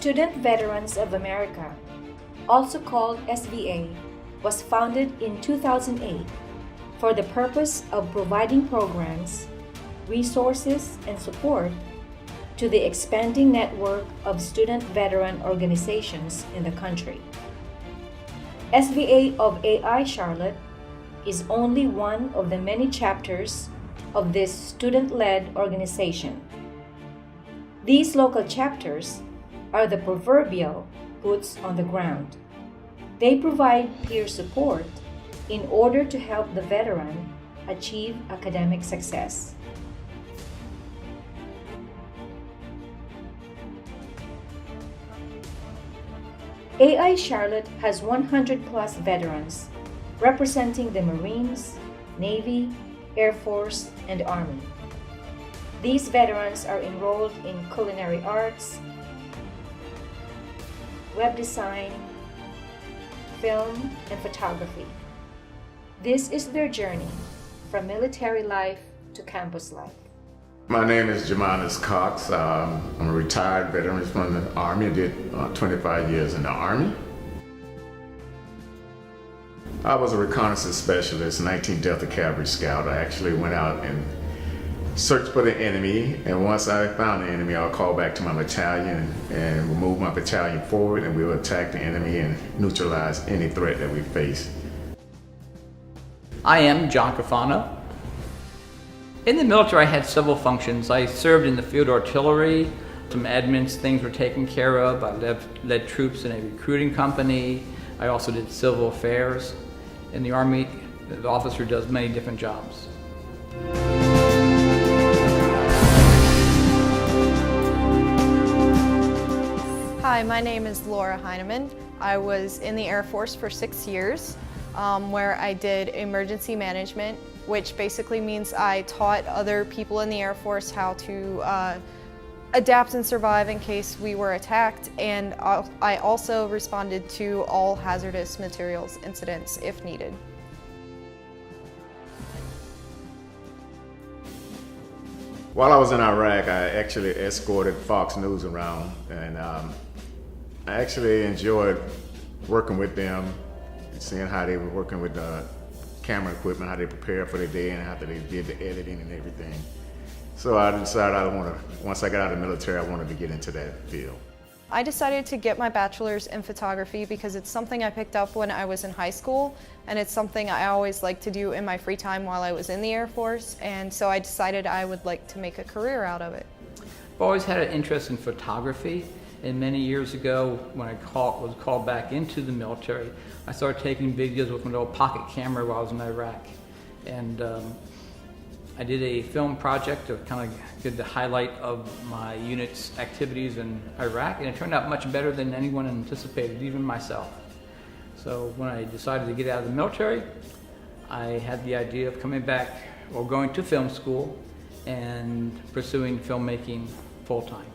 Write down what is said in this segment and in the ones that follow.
Student Veterans of America, also called SVA, was founded in 2008 for the purpose of providing programs, resources, and support to the expanding network of student veteran organizations in the country. SVA of AI Charlotte is only one of the many chapters of this student-led organization. These local chapters are the proverbial boots on the ground. They provide peer support in order to help the veteran achieve academic success. AI Charlotte has 100 plus veterans representing the Marines, Navy, Air Force, and Army. These veterans are enrolled in culinary arts, web design, film, and photography. This is their journey from military life to campus life. My name is Jamanus Cox. I'm a retired veteran from the Army. I did 25 years in the Army. I was a reconnaissance specialist, 19th Delta Cavalry Scout. I actually went out and searched for the enemy, and once I found the enemy, I'll call back to my battalion and we'll move my battalion forward, and we'll attack the enemy and neutralize any threat that we face. I am John Cafano. In the military, I had several functions. I served in the field artillery, some admins, things were taken care of. I led troops in a recruiting company. I also did civil affairs. In the Army, the officer does many different jobs. Hi, my name is Laura Heineman. I was in the Air Force for 6 years, where I did emergency management, which basically means I taught other people in the Air Force how to adapt and survive in case we were attacked, and I also responded to all hazardous materials incidents if needed. While I was in Iraq, I actually escorted Fox News around, and I actually enjoyed working with them, seeing how they were working with the camera equipment, how they prepared for the day, and how they did the editing and everything. So I decided once I got out of the military, I wanted to get into that field. I decided to get my bachelor's in photography because it's something I picked up when I was in high school, and it's something I always liked to do in my free time while I was in the Air Force, and so I decided I would like to make a career out of it. I've always had an interest in photography, and many years ago when I was called back into the military, I started taking videos with my little pocket camera while I was in Iraq. And I did a film project to kind of give the highlight of my unit's activities in Iraq, and it turned out much better than anyone anticipated, even myself. So when I decided to get out of the military, I had the idea of coming back or going to film school and pursuing filmmaking full-time.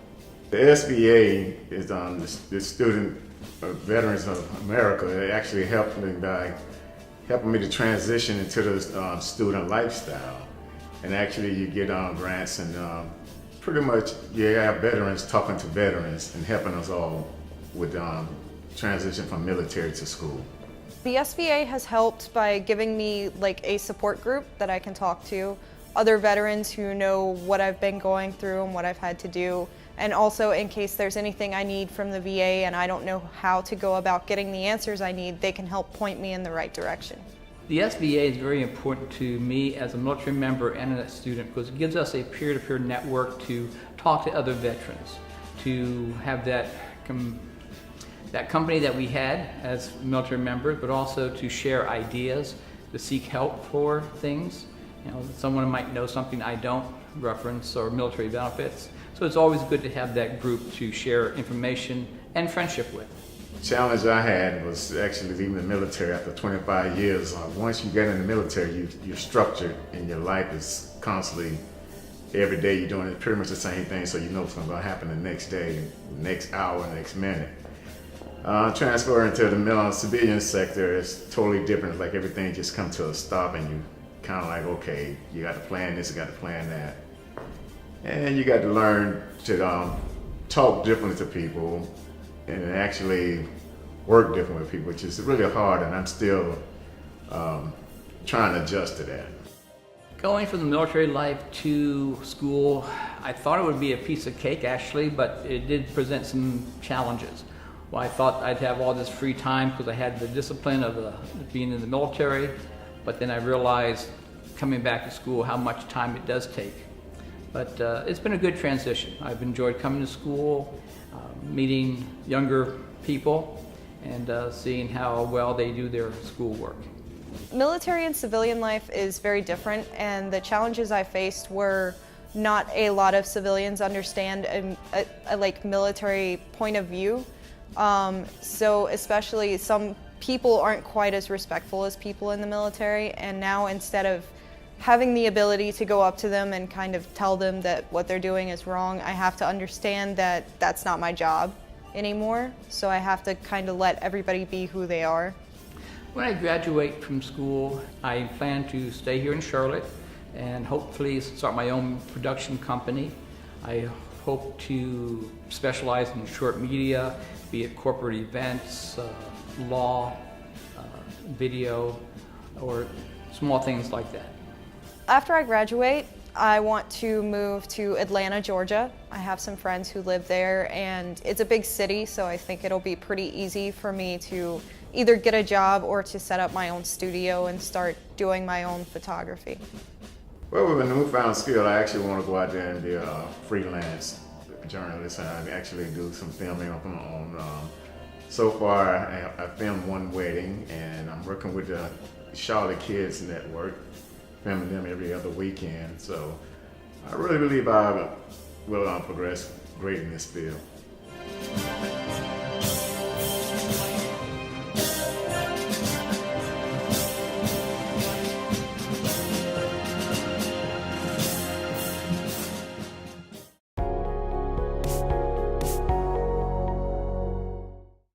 The SVA is the Student Veterans of America. It actually helped me by helping me to transition into the student lifestyle. And actually you get grants, and pretty much you have veterans talking to veterans and helping us all with transition from military to school. The SVA has helped by giving me like a support group that I can talk to, other veterans who know what I've been going through and what I've had to do, and also in case there's anything I need from the VA and I don't know how to go about getting the answers I need, they can help point me in the right direction. The SVA is very important to me as a military member and a student because it gives us a peer-to-peer network to talk to other veterans, to have that company that we had as military members, but also to share ideas, to seek help for things. You know, someone might know something I don't, reference or military benefits. So it's always good to have that group to share information and friendship with. The challenge I had was actually leaving the military after 25 years. Once you get in the military, you're structured, and your life is constantly, every day you're doing pretty much the same thing, so you know what's going to happen the next day, next hour, next minute. Transferring to the civilian sector is totally different. It's like everything just comes to a stop, and you kind of like, okay, you got to plan this, you got to plan that. And you got to learn to talk differently to people, and actually work different with people, which is really hard, and I'm still trying to adjust to that. Going from the military life to school, I thought it would be a piece of cake actually, but it did present some challenges. Well, I thought I'd have all this free time because I had the discipline of being in the military, but then I realized coming back to school how much time it does take. But it's been a good transition. I've enjoyed coming to school, meeting younger people, and seeing how well they do their schoolwork. Military and civilian life is very different, and the challenges I faced were not a lot of civilians understand a like military point of view. So especially some people aren't quite as respectful as people in the military, and now instead of having the ability to go up to them and kind of tell them that what they're doing is wrong, I have to understand that that's not my job anymore. So I have to kind of let everybody be who they are. When I graduate from school, I plan to stay here in Charlotte and hopefully start my own production company. I hope to specialize in short media, be it corporate events, law, video, or small things like that. After I graduate, I want to move to Atlanta, Georgia. I have some friends who live there, and it's a big city, so I think it'll be pretty easy for me to either get a job or to set up my own studio and start doing my own photography. Well, with a newfound skill, I actually want to go out there and be a freelance journalist, and I actually do some filming on my own. So far, I filmed one wedding, and I'm working with the Charlotte Kids Network, filming them every other weekend. So I really believe I will progress great in this field.